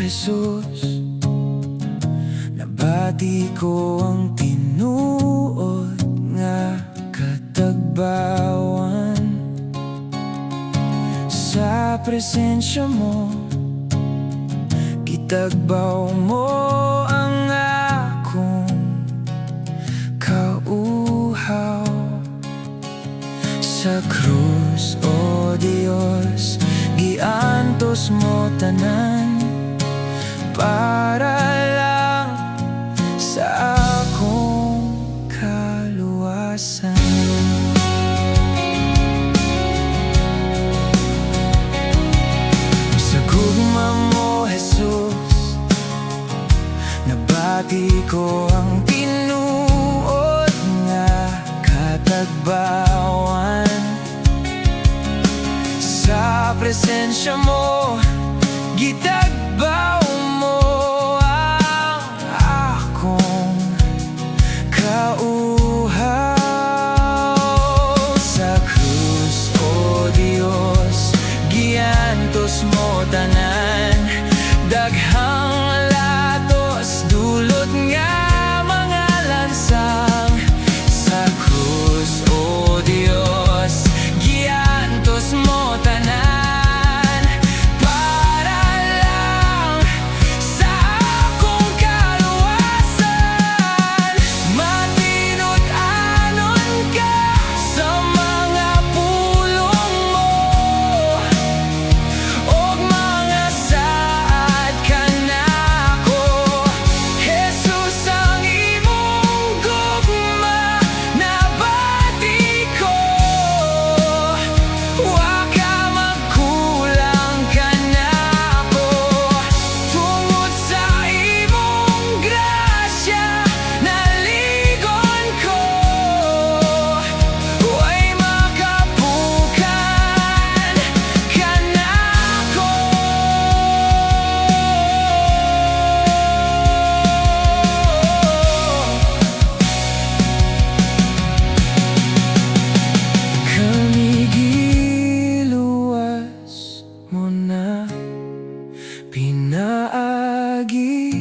Jesus, nabati ko ang tinuod nga katagbawan. Sa presensya mo, gitagbaw mo ang akong kauhaw. Sa krus, o Diyos, giantos mo tanan para lang sa akong kaluwasan. Sa gugma mo, Jesus, nabati ko ang tinuod nga katagbawan. Sa presensya mo, gitagbaw mo ang akong kauhaw. Sa krus, o Diyos, giantos mo tanan, daghang latos, dulot nga mga lansang. Sa krus, o Diyos, giantos mo tanan para lang sa akong kaluwasan. Matinod anon ka sa mga pulong mo, og mga saad kanako. Jesus, ang imong gugma nabati ko. Wa ka magkulang kanako. Tungod sa imong grasya, naligon ko. Way makapukan kanako. Kami giluwas mo na, pinaagi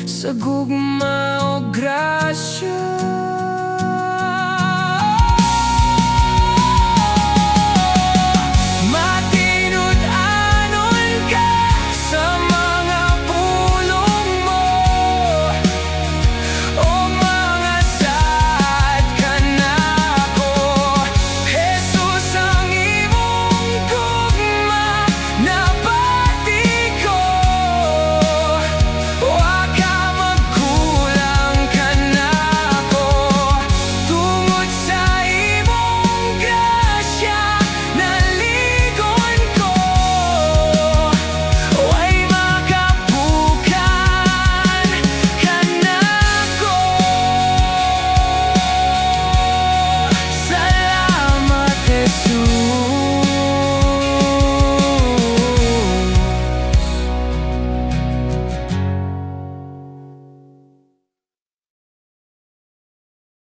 sa gugma o grasya.